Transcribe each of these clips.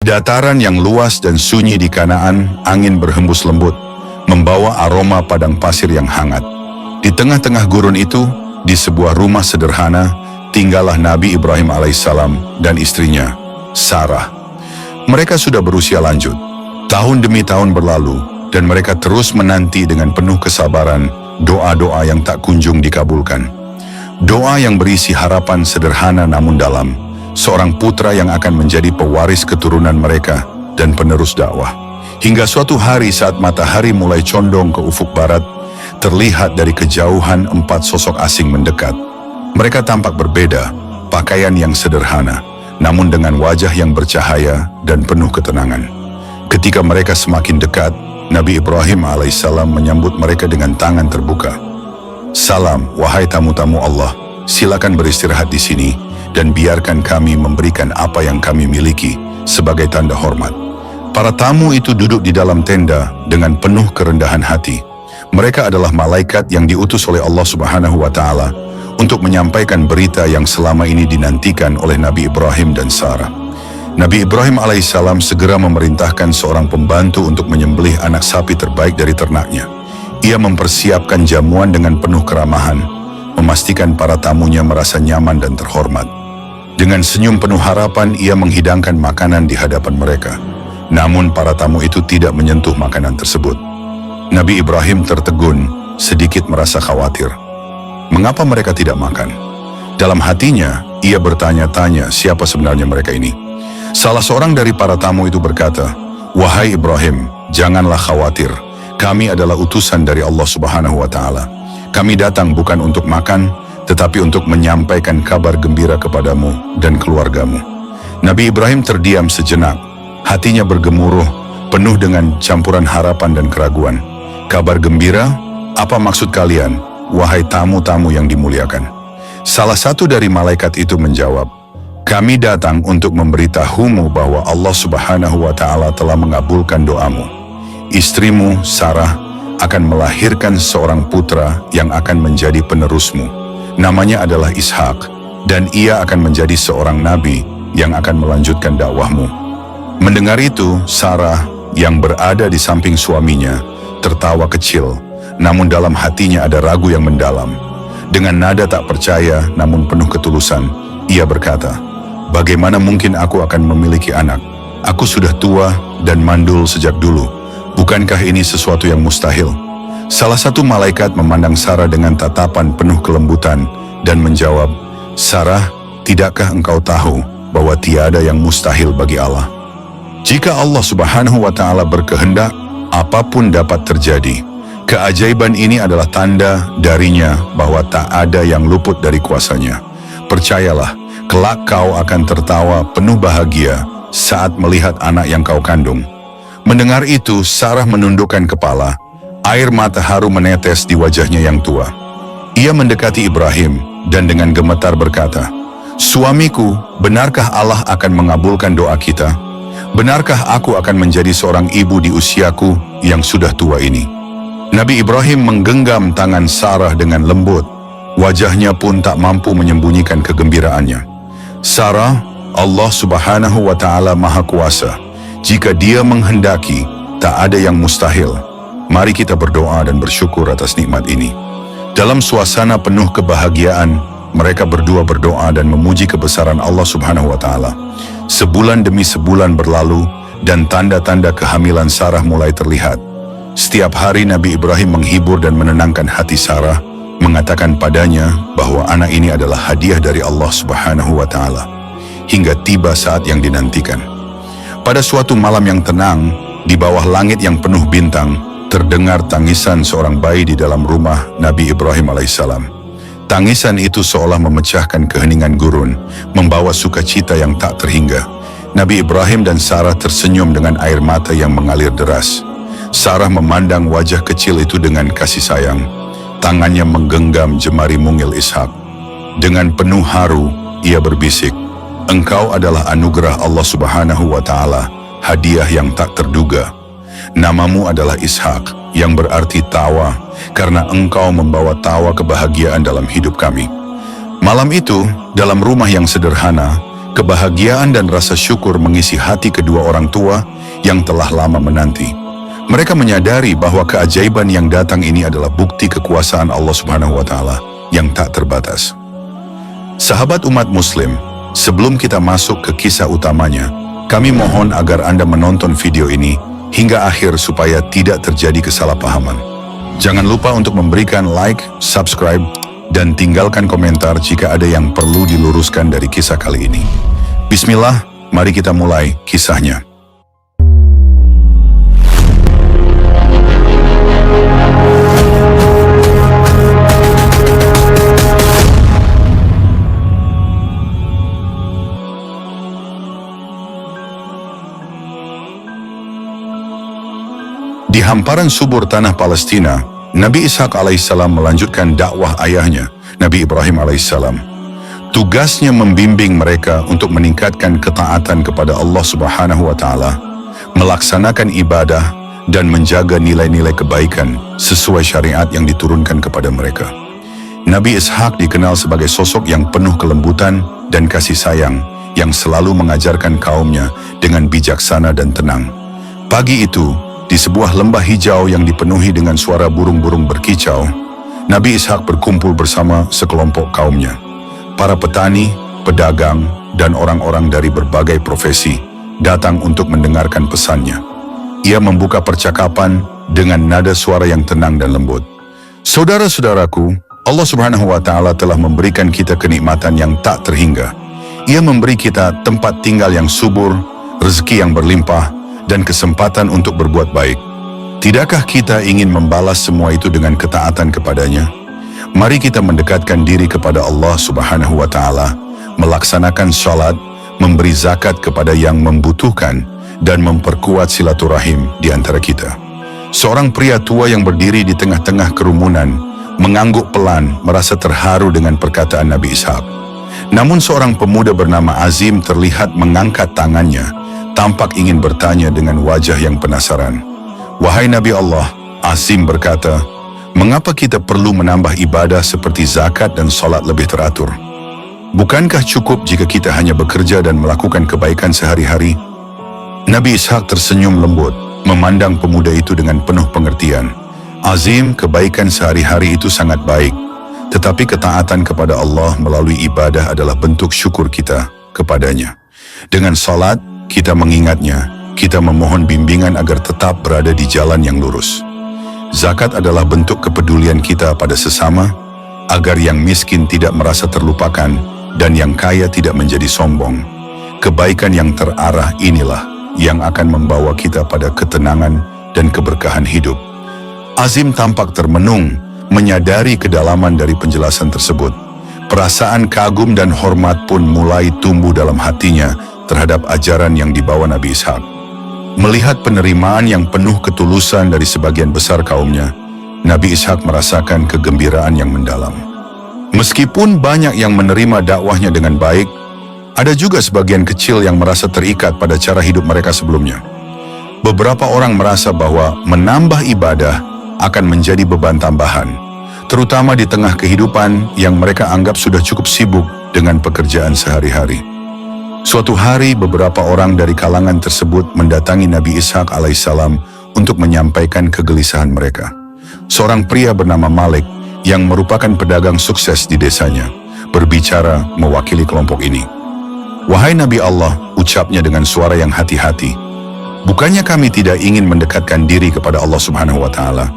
Dataran yang luas dan sunyi di Kanaan, angin berhembus lembut, membawa aroma padang pasir yang hangat. Di tengah-tengah gurun itu, di sebuah rumah sederhana, tinggallah Nabi Ibrahim alaihissalam dan istrinya, Sarah. Mereka sudah berusia lanjut. Tahun demi tahun berlalu, dan mereka terus menanti dengan penuh kesabaran doa-doa yang tak kunjung dikabulkan. Doa yang berisi harapan sederhana namun dalam, seorang putra yang akan menjadi pewaris keturunan mereka dan penerus dakwah. Hingga suatu hari saat matahari mulai condong ke ufuk barat, terlihat dari kejauhan 4 sosok asing mendekat. Mereka tampak berbeda, pakaian yang sederhana, namun dengan wajah yang bercahaya dan penuh ketenangan. Ketika mereka semakin dekat, Nabi Ibrahim alaihissalam menyambut mereka dengan tangan terbuka. "Salam, wahai tamu-tamu Allah, silakan beristirahat di sini, dan biarkan kami memberikan apa yang kami miliki sebagai tanda hormat." Para tamu itu duduk di dalam tenda dengan penuh kerendahan hati. Mereka adalah malaikat yang diutus oleh Allah Subhanahu wa Ta'ala untuk menyampaikan berita yang selama ini dinantikan oleh Nabi Ibrahim dan Sarah. Nabi Ibrahim alaihissalam segera memerintahkan seorang pembantu untuk menyembelih anak sapi terbaik dari ternaknya. Ia mempersiapkan jamuan dengan penuh keramahan, memastikan para tamunya merasa nyaman dan terhormat. Dengan senyum penuh harapan, ia menghidangkan makanan di hadapan mereka. Namun para tamu itu tidak menyentuh makanan tersebut. Nabi Ibrahim tertegun, sedikit merasa khawatir. Mengapa mereka tidak makan? Dalam hatinya, ia bertanya-tanya siapa sebenarnya mereka ini. Salah seorang dari para tamu itu berkata, "Wahai Ibrahim, janganlah khawatir. Kami adalah utusan dari Allah Subhanahu wa Ta'ala. Kami datang bukan untuk makan, tetapi untuk menyampaikan kabar gembira kepadamu dan keluargamu." Nabi Ibrahim terdiam sejenak, hatinya bergemuruh, penuh dengan campuran harapan dan keraguan. "Kabar gembira? Apa maksud kalian, wahai tamu-tamu yang dimuliakan?" Salah satu dari malaikat itu menjawab, "Kami datang untuk memberitahumu bahwa Allah Subhanahu wa Ta'ala telah mengabulkan doamu. Istrimu, Sarah, akan melahirkan seorang putra yang akan menjadi penerusmu. Namanya adalah Ishak, dan ia akan menjadi seorang nabi yang akan melanjutkan dakwahmu." Mendengar itu, Sarah yang berada di samping suaminya tertawa kecil, namun dalam hatinya ada ragu yang mendalam. Dengan nada tak percaya namun penuh ketulusan, ia berkata, "Bagaimana mungkin aku akan memiliki anak? Aku sudah tua dan mandul sejak dulu. Bukankah ini sesuatu yang mustahil?" Salah satu malaikat memandang Sarah dengan tatapan penuh kelembutan dan menjawab, "Sarah, tidakkah engkau tahu bahwa tiada yang mustahil bagi Allah? Jika Allah Subhanahu wa Ta'ala berkehendak, apapun dapat terjadi. Keajaiban ini adalah tanda darinya bahwa tak ada yang luput dari kuasanya. Percayalah, kelak kau akan tertawa penuh bahagia saat melihat anak yang kau kandung." Mendengar itu, Sarah menundukkan kepala. Air mata haru menetes di wajahnya yang tua. Ia mendekati Ibrahim dan dengan gemetar berkata, "Suamiku, benarkah Allah akan mengabulkan doa kita? Benarkah aku akan menjadi seorang ibu di usiaku yang sudah tua ini?" Nabi Ibrahim menggenggam tangan Sarah dengan lembut. Wajahnya pun tak mampu menyembunyikan kegembiraannya. "Sarah, Allah Subhanahu wa Ta'ala Maha Kuasa. Jika Dia menghendaki, tak ada yang mustahil. Mari kita berdoa dan bersyukur atas nikmat ini." Dalam suasana penuh kebahagiaan, mereka berdua berdoa dan memuji kebesaran Allah Subhanahu wa Ta'ala. Sebulan demi sebulan berlalu, dan tanda-tanda kehamilan Sarah mulai terlihat. Setiap hari Nabi Ibrahim menghibur dan menenangkan hati Sarah, mengatakan padanya bahwa anak ini adalah hadiah dari Allah Subhanahu wa Ta'ala. Hingga tiba saat yang dinantikan. Pada suatu malam yang tenang, di bawah langit yang penuh bintang, terdengar tangisan seorang bayi di dalam rumah Nabi Ibrahim alaihissalam. Tangisan itu seolah memecahkan keheningan gurun, membawa sukacita yang tak terhingga. Nabi Ibrahim dan Sarah tersenyum dengan air mata yang mengalir deras. Sarah memandang wajah kecil itu dengan kasih sayang. Tangannya menggenggam jemari mungil Ishak. Dengan penuh haru, ia berbisik, "Engkau adalah anugerah Allah Subhanahu wa Ta'ala, hadiah yang tak terduga." Namamu adalah Ishak, yang berarti tawa, karena engkau membawa tawa kebahagiaan dalam hidup kami. Malam itu, dalam rumah yang sederhana, kebahagiaan dan rasa syukur mengisi hati kedua orang tua yang telah lama menanti. Mereka menyadari bahwa keajaiban yang datang ini adalah bukti kekuasaan Allah Subhanahu wa Ta'ala yang tak terbatas. Sahabat umat Muslim, sebelum kita masuk ke kisah utamanya, kami mohon agar Anda menonton video ini hingga akhir supaya tidak terjadi kesalahpahaman. Jangan lupa untuk memberikan like, subscribe, dan tinggalkan komentar jika ada yang perlu diluruskan dari kisah kali ini. Bismillah, mari kita mulai kisahnya. Di hamparan subur tanah Palestina, Nabi Ishak alaihissalam melanjutkan dakwah ayahnya, Nabi Ibrahim alaihissalam. Tugasnya membimbing mereka untuk meningkatkan ketaatan kepada Allah Subhanahu wa Ta'ala, melaksanakan ibadah, dan menjaga nilai-nilai kebaikan sesuai syariat yang diturunkan kepada mereka. Nabi Ishak dikenal sebagai sosok yang penuh kelembutan dan kasih sayang, yang selalu mengajarkan kaumnya dengan bijaksana dan tenang. Pagi itu, di sebuah lembah hijau yang dipenuhi dengan suara burung-burung berkicau, Nabi Ishak berkumpul bersama sekelompok kaumnya. Para petani, pedagang, dan orang-orang dari berbagai profesi datang untuk mendengarkan pesannya. Ia membuka percakapan dengan nada suara yang tenang dan lembut. Saudara-saudaraku, Allah Subhanahu wa Ta'ala telah memberikan kita kenikmatan yang tak terhingga. Ia memberi kita tempat tinggal yang subur, rezeki yang berlimpah, dan kesempatan untuk berbuat baik. Tidakkah kita ingin membalas semua itu dengan ketaatan kepadanya? Mari kita mendekatkan diri kepada Allah Subhanahu wa Ta'ala, melaksanakan salat, memberi zakat kepada yang membutuhkan, dan memperkuat silaturahim di antara kita. Seorang pria tua yang berdiri di tengah-tengah kerumunan, mengangguk pelan, merasa terharu dengan perkataan Nabi Ishak. Namun seorang pemuda bernama Azim terlihat mengangkat tangannya, tampak ingin bertanya dengan wajah yang penasaran. Wahai Nabi Allah, Azim berkata, mengapa kita perlu menambah ibadah seperti zakat dan salat lebih teratur? Bukankah cukup jika kita hanya bekerja dan melakukan kebaikan sehari-hari? Nabi Ishak tersenyum lembut, memandang pemuda itu dengan penuh pengertian. Azim, kebaikan sehari-hari itu sangat baik, tetapi ketaatan kepada Allah melalui ibadah adalah bentuk syukur kita kepadanya. Dengan salat, kita mengingatnya, kita memohon bimbingan agar tetap berada di jalan yang lurus. Zakat adalah bentuk kepedulian kita pada sesama, agar yang miskin tidak merasa terlupakan dan yang kaya tidak menjadi sombong. Kebaikan yang terarah inilah yang akan membawa kita pada ketenangan dan keberkahan hidup. Azim tampak termenung, menyadari kedalaman dari penjelasan tersebut. Perasaan kagum dan hormat pun mulai tumbuh dalam hatinya terhadap ajaran yang dibawa Nabi Ishak. Melihat penerimaan yang penuh ketulusan dari sebagian besar kaumnya, Nabi Ishak merasakan kegembiraan yang mendalam. Meskipun banyak yang menerima dakwahnya dengan baik, ada juga sebagian kecil yang merasa terikat pada cara hidup mereka sebelumnya. Beberapa orang merasa bahwa menambah ibadah akan menjadi beban tambahan, terutama di tengah kehidupan yang mereka anggap sudah cukup sibuk dengan pekerjaan sehari-hari. Suatu hari beberapa orang dari kalangan tersebut mendatangi Nabi Ishak alaihissalam untuk menyampaikan kegelisahan mereka. Seorang pria bernama Malik yang merupakan pedagang sukses di desanya berbicara mewakili kelompok ini. Wahai Nabi Allah, ucapnya dengan suara yang hati-hati, bukannya kami tidak ingin mendekatkan diri kepada Allah Subhanahu wa Ta'ala,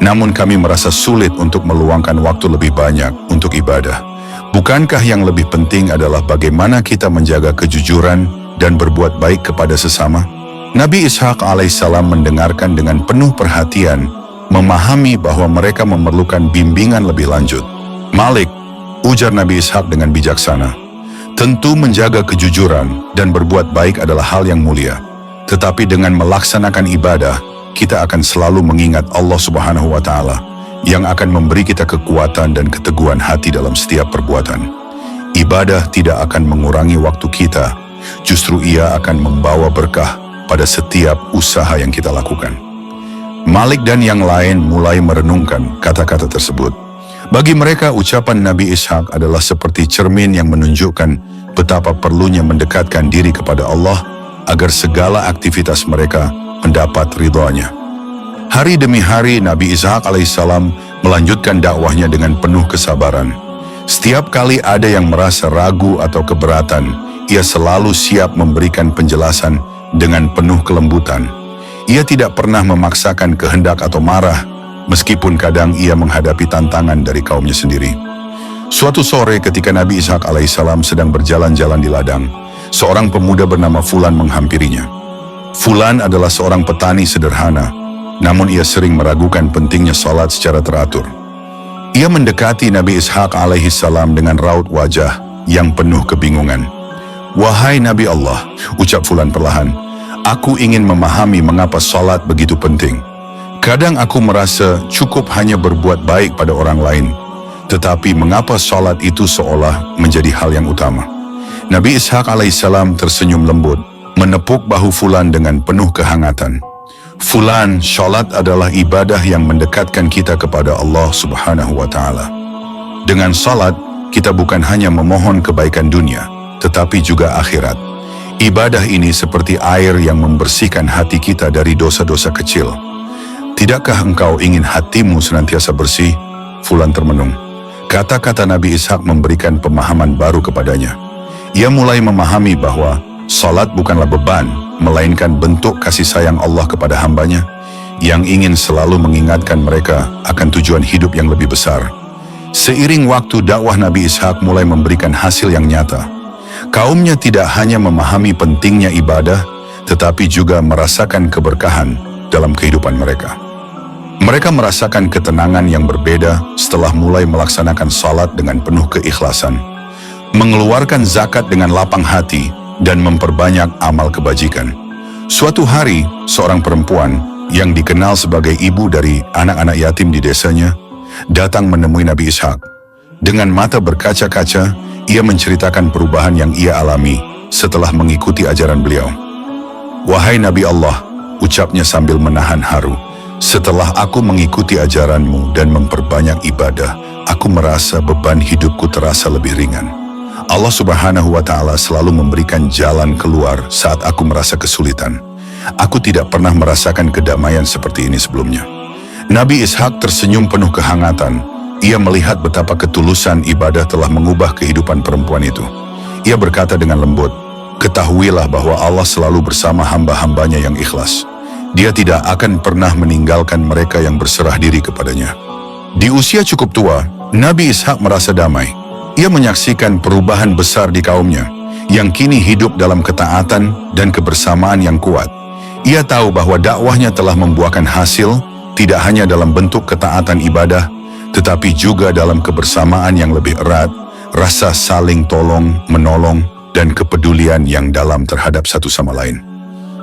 namun kami merasa sulit untuk meluangkan waktu lebih banyak untuk ibadah. Bukankah yang lebih penting adalah bagaimana kita menjaga kejujuran dan berbuat baik kepada sesama? Nabi Ishak alaihissalam mendengarkan dengan penuh perhatian, memahami bahwa mereka memerlukan bimbingan lebih lanjut. Malik, ujar Nabi Ishak dengan bijaksana, tentu menjaga kejujuran dan berbuat baik adalah hal yang mulia. Tetapi dengan melaksanakan ibadah, kita akan selalu mengingat Allah Subhanahu wa Ta'ala yang akan memberi kita kekuatan dan keteguhan hati dalam setiap perbuatan. Ibadah tidak akan mengurangi waktu kita, justru ia akan membawa berkah pada setiap usaha yang kita lakukan. Malik dan yang lain mulai merenungkan kata-kata tersebut. Bagi mereka, ucapan Nabi Ishaq adalah seperti cermin yang menunjukkan betapa perlunya mendekatkan diri kepada Allah agar segala aktivitas mereka mendapat ridhonya. Hari demi hari Nabi Ishaq alaihissalam melanjutkan dakwahnya dengan penuh kesabaran. Setiap kali ada yang merasa ragu atau keberatan, ia selalu siap memberikan penjelasan dengan penuh kelembutan. Ia tidak pernah memaksakan kehendak atau marah, meskipun kadang ia menghadapi tantangan dari kaumnya sendiri. Suatu sore ketika Nabi Ishaq alaihissalam sedang berjalan-jalan di ladang, seorang pemuda bernama Fulan menghampirinya. Fulan adalah seorang petani sederhana, namun ia sering meragukan pentingnya salat secara teratur. Ia mendekati Nabi Ishaq alaihissalam dengan raut wajah yang penuh kebingungan. "Wahai Nabi Allah," ucap Fulan perlahan, "aku ingin memahami mengapa salat begitu penting. Kadang aku merasa cukup hanya berbuat baik pada orang lain, tetapi mengapa salat itu seolah menjadi hal yang utama?" Nabi Ishaq alaihissalam tersenyum lembut, menepuk bahu Fulan dengan penuh kehangatan. "Fulan, salat adalah ibadah yang mendekatkan kita kepada Allah Subhanahu wa Ta'ala. Dengan salat, kita bukan hanya memohon kebaikan dunia, tetapi juga akhirat. Ibadah ini seperti air yang membersihkan hati kita dari dosa-dosa kecil. Tidakkah engkau ingin hatimu senantiasa bersih?" Fulan termenung. Kata-kata Nabi Ishaq memberikan pemahaman baru kepadanya. Ia mulai memahami bahwa salat bukanlah beban, melainkan bentuk kasih sayang Allah kepada hambanya, yang ingin selalu mengingatkan mereka akan tujuan hidup yang lebih besar. Seiring waktu, dakwah Nabi Ishaq mulai memberikan hasil yang nyata. Kaumnya tidak hanya memahami pentingnya ibadah, tetapi juga merasakan keberkahan dalam kehidupan mereka. Mereka merasakan ketenangan yang berbeda setelah mulai melaksanakan salat dengan penuh keikhlasan, mengeluarkan zakat dengan lapang hati, dan memperbanyak amal kebajikan. Suatu hari, seorang perempuan yang dikenal sebagai ibu dari anak-anak yatim di desanya datang menemui Nabi Ishaq. Dengan mata berkaca-kaca, ia menceritakan perubahan yang ia alami setelah mengikuti ajaran beliau. "Wahai Nabi Allah," ucapnya sambil menahan haru, "setelah aku mengikuti ajaranmu dan memperbanyak ibadah, aku merasa beban hidupku terasa lebih ringan. Allah Subhanahu wa Ta'ala selalu memberikan jalan keluar saat aku merasa kesulitan. Aku tidak pernah merasakan kedamaian seperti ini sebelumnya." Nabi Ishaq tersenyum penuh kehangatan. Ia melihat betapa ketulusan ibadah telah mengubah kehidupan perempuan itu. Ia berkata dengan lembut, "Ketahuilah bahwa Allah selalu bersama hamba-hambanya yang ikhlas. Dia tidak akan pernah meninggalkan mereka yang berserah diri kepadanya." Di usia cukup tua, Nabi Ishaq merasa damai. Ia menyaksikan perubahan besar di kaumnya, yang kini hidup dalam ketaatan dan kebersamaan yang kuat. Ia tahu bahwa dakwahnya telah membuahkan hasil, tidak hanya dalam bentuk ketaatan ibadah, tetapi juga dalam kebersamaan yang lebih erat, rasa saling tolong, menolong, dan kepedulian yang dalam terhadap satu sama lain.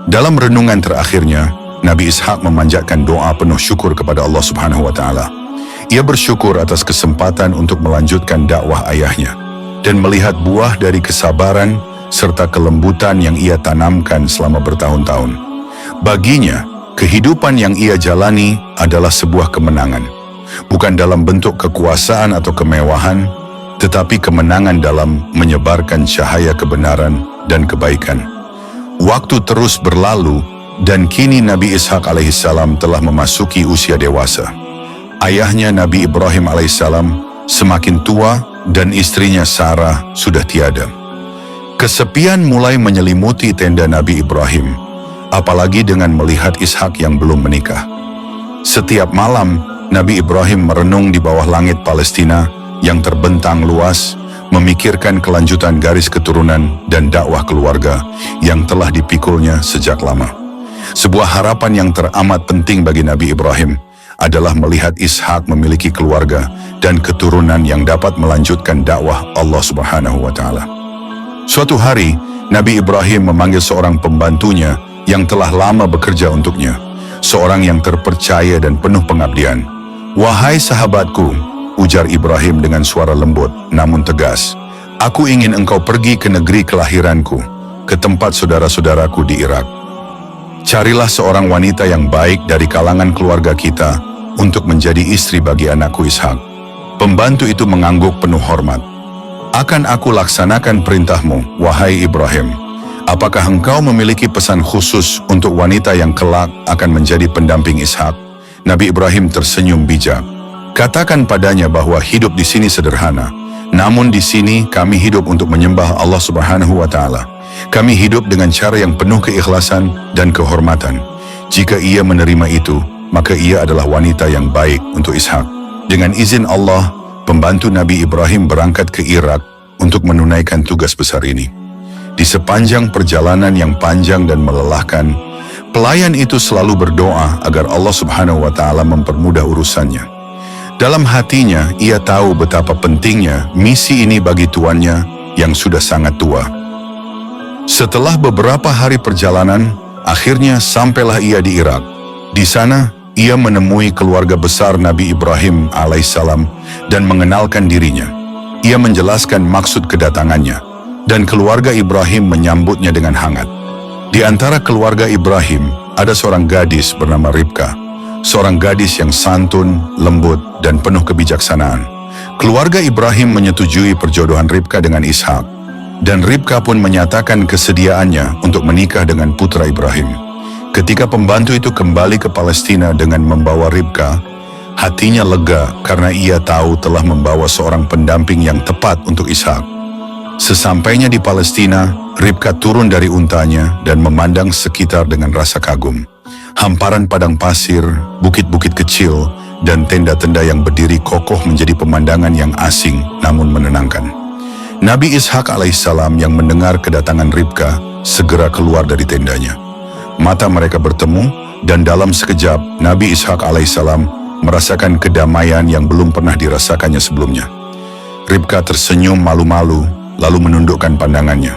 Dalam renungan terakhirnya, Nabi Ishaq memanjatkan doa penuh syukur kepada Allah Subhanahu wa Ta'ala. Ia bersyukur atas kesempatan untuk melanjutkan dakwah ayahnya dan melihat buah dari kesabaran serta kelembutan yang ia tanamkan selama bertahun-tahun. Baginya, kehidupan yang ia jalani adalah sebuah kemenangan, bukan dalam bentuk kekuasaan atau kemewahan, tetapi kemenangan dalam menyebarkan cahaya kebenaran dan kebaikan. Waktu terus berlalu dan kini Nabi Ishaq alaihissalam telah memasuki usia dewasa. Ayahnya Nabi Ibrahim alaihissalam semakin tua dan istrinya Sarah sudah tiada. Kesepian mulai menyelimuti tenda Nabi Ibrahim, apalagi dengan melihat Ishak yang belum menikah. Setiap malam, Nabi Ibrahim merenung di bawah langit Palestina yang terbentang luas, memikirkan kelanjutan garis keturunan dan dakwah keluarga yang telah dipikulnya sejak lama. Sebuah harapan yang teramat penting bagi Nabi Ibrahim adalah melihat Ishak memiliki keluarga dan keturunan yang dapat melanjutkan dakwah Allah Subhanahu wa Ta'ala. Suatu hari, Nabi Ibrahim memanggil seorang pembantunya yang telah lama bekerja untuknya, seorang yang terpercaya dan penuh pengabdian. "Wahai sahabatku," ujar Ibrahim dengan suara lembut namun tegas, "aku ingin engkau pergi ke negeri kelahiranku, ke tempat saudara-saudaraku di Irak. Carilah seorang wanita yang baik dari kalangan keluarga kita untuk menjadi istri bagi anakku Ishak." Pembantu itu mengangguk penuh hormat. "Akan aku laksanakan perintahmu, wahai Ibrahim. Apakah engkau memiliki pesan khusus untuk wanita yang kelak akan menjadi pendamping Ishak?" Nabi Ibrahim tersenyum bijak. "Katakan padanya bahwa hidup di sini sederhana. Namun di sini kami hidup untuk menyembah Allah Subhanahu wa Ta'ala. Kami hidup dengan cara yang penuh keikhlasan dan kehormatan. Jika ia menerima itu, maka ia adalah wanita yang baik untuk Ishak." Dengan izin Allah, pembantu Nabi Ibrahim berangkat ke Irak untuk menunaikan tugas besar ini. Di sepanjang perjalanan yang panjang dan melelahkan, pelayan itu selalu berdoa agar Allah Subhanahu wa Ta'ala mempermudah urusannya. Dalam hatinya, ia tahu betapa pentingnya misi ini bagi tuannya yang sudah sangat tua. Setelah beberapa hari perjalanan, akhirnya sampailah ia di Irak. Di sana, ia menemui keluarga besar Nabi Ibrahim alaihissalam dan mengenalkan dirinya. Ia menjelaskan maksud kedatangannya, dan keluarga Ibrahim menyambutnya dengan hangat. Di antara keluarga Ibrahim, ada seorang gadis bernama Ribka, seorang gadis yang santun, lembut, dan penuh kebijaksanaan. Keluarga Ibrahim menyetujui perjodohan Ribka dengan Ishak, dan Ribka pun menyatakan kesediaannya untuk menikah dengan putra Ibrahim. Ketika pembantu itu kembali ke Palestina dengan membawa Ribka, hatinya lega karena ia tahu telah membawa seorang pendamping yang tepat untuk Ishak. Sesampainya di Palestina, Ribka turun dari untanya dan memandang sekitar dengan rasa kagum. Hamparan padang pasir, bukit-bukit kecil, dan tenda-tenda yang berdiri kokoh menjadi pemandangan yang asing namun menenangkan. Nabi Ishak alaihissalam yang mendengar kedatangan Ribka segera keluar dari tendanya. Mata mereka bertemu, dan dalam sekejap Nabi Ishak alaihissalam merasakan kedamaian yang belum pernah dirasakannya sebelumnya. Ribka tersenyum malu-malu, lalu menundukkan pandangannya.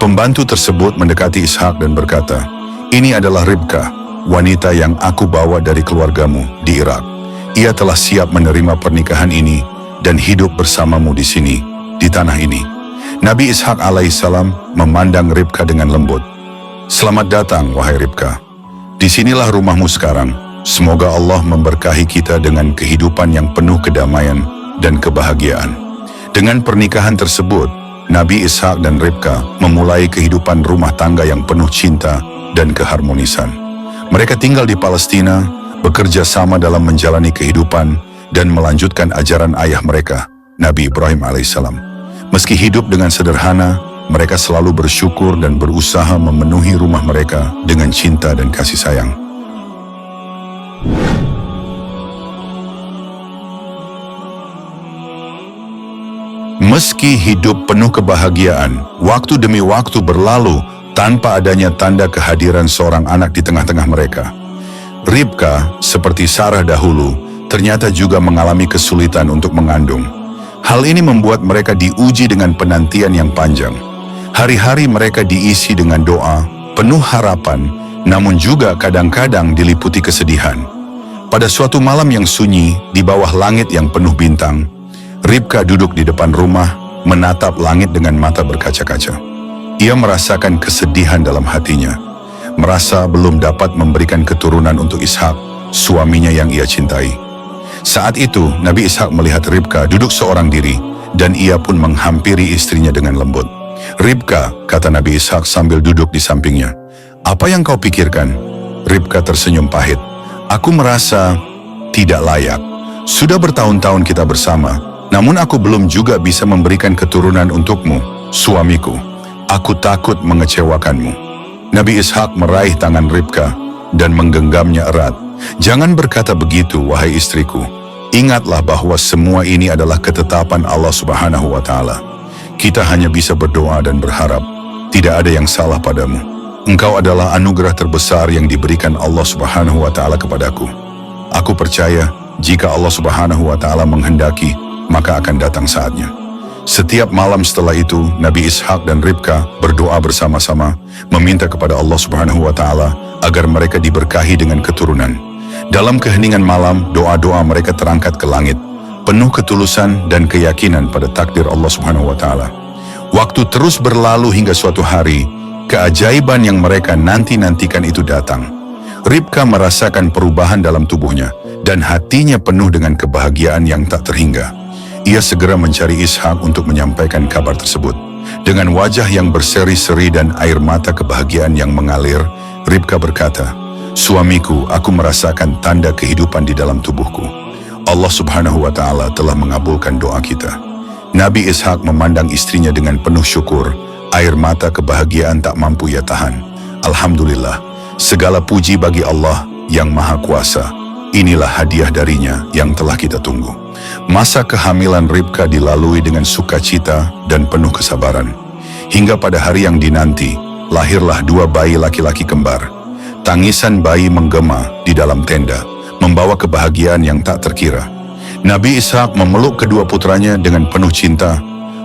Pembantu tersebut mendekati Ishak dan berkata, "Ini adalah Ribka, wanita yang aku bawa dari keluargamu di Irak. Ia telah siap menerima pernikahan ini dan hidup bersamamu di sini, di tanah ini." Nabi Ishak alaihissalam memandang Ribka dengan lembut. "Selamat datang, wahai Ribka. Disinilah rumahmu sekarang. Semoga Allah memberkahi kita dengan kehidupan yang penuh kedamaian dan kebahagiaan." Dengan pernikahan tersebut, Nabi Ishak dan Ribka memulai kehidupan rumah tangga yang penuh cinta dan keharmonisan. Mereka tinggal di Palestina, bekerja sama dalam menjalani kehidupan dan melanjutkan ajaran ayah mereka, Nabi Ibrahim alaihissalam. Meski hidup dengan sederhana, mereka selalu bersyukur dan berusaha memenuhi rumah mereka dengan cinta dan kasih sayang. Meski hidup penuh kebahagiaan, waktu demi waktu berlalu tanpa adanya tanda kehadiran seorang anak di tengah-tengah mereka. Ribka, seperti Sarah dahulu, ternyata juga mengalami kesulitan untuk mengandung. Hal ini membuat mereka diuji dengan penantian yang panjang. Hari-hari mereka diisi dengan doa, penuh harapan, namun juga kadang-kadang diliputi kesedihan. Pada suatu malam yang sunyi, di bawah langit yang penuh bintang, Ribka duduk di depan rumah, menatap langit dengan mata berkaca-kaca. Ia merasakan kesedihan dalam hatinya, merasa belum dapat memberikan keturunan untuk Ishak, suaminya yang ia cintai. Saat itu, Nabi Ishak melihat Ribka duduk seorang diri, dan ia pun menghampiri istrinya dengan lembut. "Ribka," kata Nabi Ishak sambil duduk di sampingnya, "apa yang kau pikirkan?" Ribka tersenyum pahit. "Aku merasa tidak layak. Sudah bertahun-tahun kita bersama, namun aku belum juga bisa memberikan keturunan untukmu, suamiku. Aku takut mengecewakanmu." Nabi Ishak meraih tangan Ribka dan menggenggamnya erat. "Jangan berkata begitu, wahai istriku. Ingatlah bahwa semua ini adalah ketetapan Allah Subhanahu wa Ta'ala. Kita hanya bisa berdoa dan berharap. Tidak ada yang salah padamu. Engkau adalah anugerah terbesar yang diberikan Allah Subhanahu wa Ta'ala kepadaku. Aku percaya jika Allah Subhanahu wa Ta'ala menghendaki, maka akan datang saatnya." Setiap malam setelah itu, Nabi Ishak dan Ribka berdoa bersama-sama, meminta kepada Allah Subhanahu wa Ta'ala agar mereka diberkahi dengan keturunan. Dalam keheningan malam, doa-doa mereka terangkat ke langit, penuh ketulusan dan keyakinan pada takdir Allah Subhanahu wa Ta'ala. Waktu terus berlalu hingga suatu hari, Keajaiban yang mereka nanti-nantikan itu datang. Ribka merasakan perubahan dalam tubuhnya dan hatinya penuh dengan kebahagiaan yang tak terhingga. Ia segera mencari Ishak untuk menyampaikan kabar tersebut. Dengan wajah yang berseri-seri dan air mata kebahagiaan yang mengalir, Ribka berkata, "Suamiku, aku merasakan tanda kehidupan di dalam tubuhku. Allah Subhanahu wa Ta'ala telah mengabulkan doa kita." Nabi Ishak memandang istrinya dengan penuh syukur. Air mata kebahagiaan tak mampu ia tahan. "Alhamdulillah, segala puji bagi Allah yang Maha Kuasa. Inilah hadiah darinya yang telah kita tunggu." Masa kehamilan Ribka dilalui dengan sukacita dan penuh kesabaran. Hingga pada hari yang dinanti, lahirlah 2 bayi laki-laki kembar. Tangisan bayi menggema di dalam tenda, membawa kebahagiaan yang tak terkira. Nabi Ishak memeluk kedua putranya dengan penuh cinta,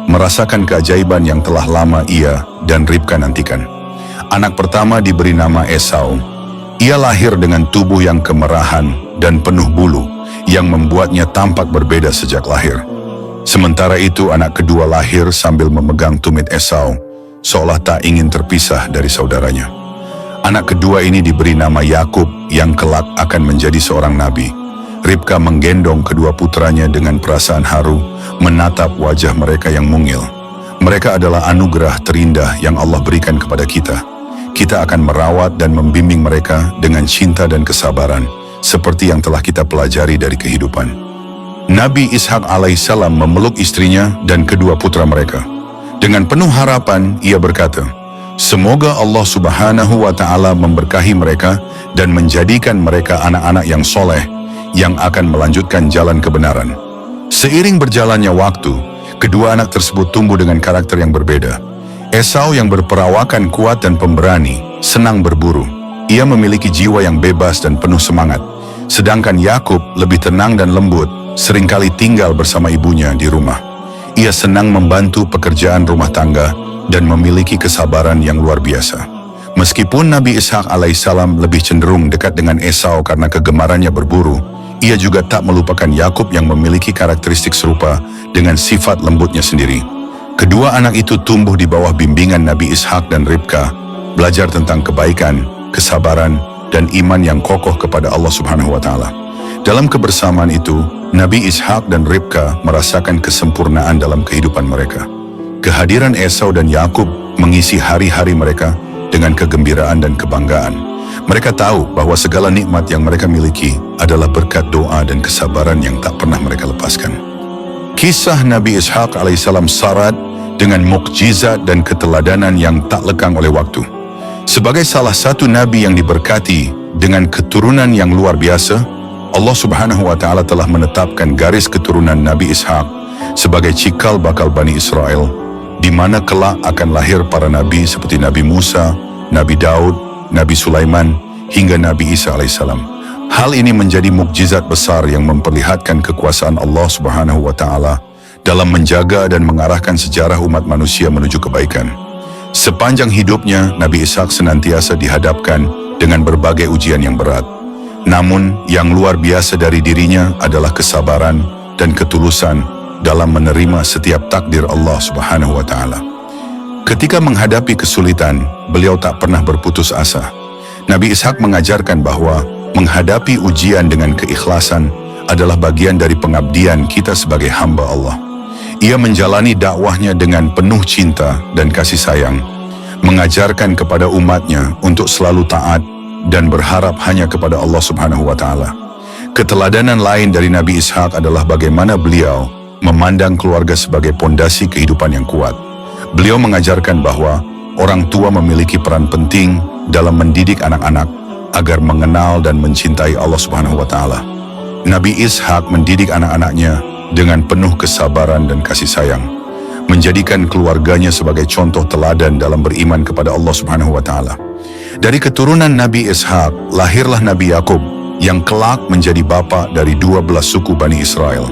merasakan keajaiban yang telah lama ia dan Ribka nantikan. Anak pertama diberi nama Esau. Ia lahir dengan tubuh yang kemerahan dan penuh bulu, yang membuatnya tampak berbeda sejak lahir. Sementara itu anak kedua lahir sambil memegang tumit Esau, seolah tak ingin terpisah dari saudaranya. Anak kedua ini diberi nama Yakub yang kelak akan menjadi seorang nabi. Ribka menggendong kedua putranya dengan perasaan haru, menatap wajah mereka yang mungil. Mereka adalah anugerah terindah yang Allah berikan kepada kita. Kita akan merawat dan membimbing mereka dengan cinta dan kesabaran, seperti yang telah kita pelajari dari kehidupan. Nabi Ishak alaihissalam memeluk istrinya dan kedua putra mereka. Dengan penuh harapan, ia berkata, "Semoga Allah Subhanahu wa Ta'ala memberkahi mereka dan menjadikan mereka anak-anak yang soleh, yang akan melanjutkan jalan kebenaran." Seiring berjalannya waktu, kedua anak tersebut tumbuh dengan karakter yang berbeda. Esau yang berperawakan kuat dan pemberani, senang berburu. Ia memiliki jiwa yang bebas dan penuh semangat. Sedangkan Yakub lebih tenang dan lembut, seringkali tinggal bersama ibunya di rumah. Ia senang membantu pekerjaan rumah tangga dan memiliki kesabaran yang luar biasa. Meskipun Nabi Ishak alaihissalam lebih cenderung dekat dengan Esau karena kegemarannya berburu, ia juga tak melupakan Yakub yang memiliki karakteristik serupa dengan sifat lembutnya sendiri. Kedua anak itu tumbuh di bawah bimbingan Nabi Ishak dan Ribka, belajar tentang kebaikan, kesabaran, dan iman yang kokoh kepada Allah Subhanahu wa Ta'ala. Dalam kebersamaan itu, Nabi Ishak dan Ribka merasakan kesempurnaan dalam kehidupan mereka. Kehadiran Esau dan Yakub mengisi hari-hari mereka dengan kegembiraan dan kebanggaan. Mereka tahu bahwa segala nikmat yang mereka miliki adalah berkat doa dan kesabaran yang tak pernah mereka lepaskan. Kisah Nabi Ishak alaihissalam syarat dengan mukjizat dan keteladanan yang tak lekang oleh waktu. Sebagai salah satu nabi yang diberkati dengan keturunan yang luar biasa, Allah Subhanahu wa Ta'ala telah menetapkan garis keturunan Nabi Ishak sebagai cikal bakal Bani Israel, di mana kelak akan lahir para nabi seperti Nabi Musa, Nabi Daud, Nabi Sulaiman, hingga Nabi Isa alaihissalam. Hal ini menjadi mukjizat besar yang memperlihatkan kekuasaan Allah Subhanahu wa Ta'ala dalam menjaga dan mengarahkan sejarah umat manusia menuju kebaikan. Sepanjang hidupnya, Nabi Ishak senantiasa dihadapkan dengan berbagai ujian yang berat. Namun, yang luar biasa dari dirinya adalah kesabaran dan ketulusan dalam menerima setiap takdir Allah Subhanahu wa Ta'ala. Ketika menghadapi kesulitan, beliau tak pernah berputus asa. Nabi Ishak mengajarkan bahwa menghadapi ujian dengan keikhlasan adalah bagian dari pengabdian kita sebagai hamba Allah. Ia menjalani dakwahnya dengan penuh cinta dan kasih sayang, mengajarkan kepada umatnya untuk selalu taat dan berharap hanya kepada Allah Subhanahu wa Ta'ala. Keteladanan lain dari Nabi Ishak adalah bagaimana beliau memandang keluarga sebagai pondasi kehidupan yang kuat. Beliau mengajarkan bahwa orang tua memiliki peran penting dalam mendidik anak-anak agar mengenal dan mencintai Allah Subhanahu wa Ta'ala. Nabi Ishak mendidik anak-anaknya dengan penuh kesabaran dan kasih sayang, menjadikan keluarganya sebagai contoh teladan dalam beriman kepada Allah Subhanahu wa Ta'ala. Dari keturunan Nabi Ishak lahirlah Nabi Yakub yang kelak menjadi bapa dari 12 suku Bani Israel.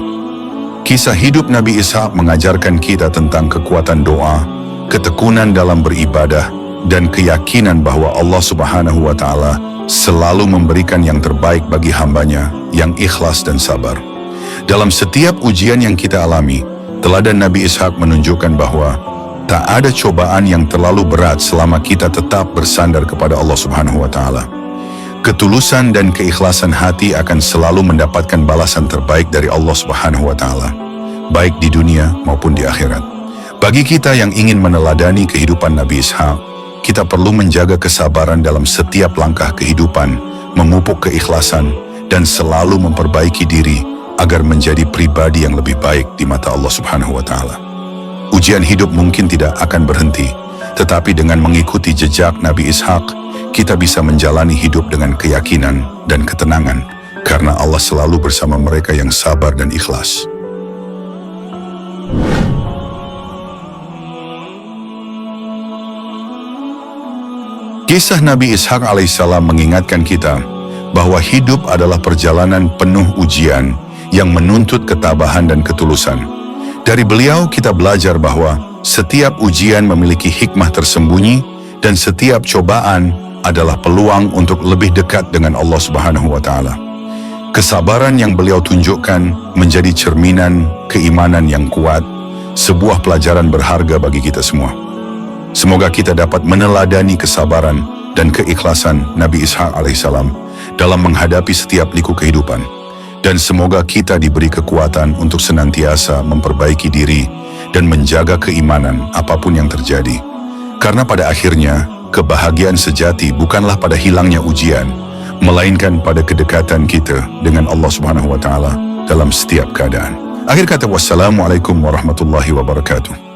Kisah hidup Nabi Ishak mengajarkan kita tentang kekuatan doa, ketekunan dalam beribadah, dan keyakinan bahwa Allah Subhanahu wa Ta'ala selalu memberikan yang terbaik bagi hambanya yang ikhlas dan sabar. Dalam setiap ujian yang kita alami, teladan Nabi Ishak menunjukkan bahwa Tak ada cobaan yang terlalu berat selama kita tetap bersandar kepada Allah Subhanahu wa Ta'ala. Ketulusan dan keikhlasan hati akan selalu mendapatkan balasan terbaik dari Allah Subhanahu wa Ta'ala, baik di dunia maupun di akhirat. Bagi kita yang ingin meneladani kehidupan Nabi Ishaq, kita perlu menjaga kesabaran dalam setiap langkah kehidupan, memupuk keikhlasan, dan selalu memperbaiki diri agar menjadi pribadi yang lebih baik di mata Allah Subhanahu wa Ta'ala. Ujian hidup mungkin tidak akan berhenti, tetapi dengan mengikuti jejak Nabi Ishaq, kita bisa menjalani hidup dengan keyakinan dan ketenangan, karena Allah selalu bersama mereka yang sabar dan ikhlas. Kisah Nabi Ishaq alaihissalam mengingatkan kita bahwa hidup adalah perjalanan penuh ujian yang menuntut ketabahan dan ketulusan. Dari beliau kita belajar bahwa setiap ujian memiliki hikmah tersembunyi dan setiap cobaan adalah peluang untuk lebih dekat dengan Allah Subhanahu wa Ta'ala. Kesabaran yang beliau tunjukkan menjadi cerminan keimanan yang kuat, sebuah pelajaran berharga bagi kita semua. Semoga kita dapat meneladani kesabaran dan keikhlasan Nabi Ishaq alaihissalam dalam menghadapi setiap liku kehidupan. Dan semoga kita diberi kekuatan untuk senantiasa memperbaiki diri dan menjaga keimanan apapun yang terjadi. Karena pada akhirnya, kebahagiaan sejati bukanlah pada hilangnya ujian, melainkan pada kedekatan kita dengan Allah Subhanahu wa Ta'ala dalam setiap keadaan. Akhir kata, wassalamualaikum warahmatullahi wabarakatuh.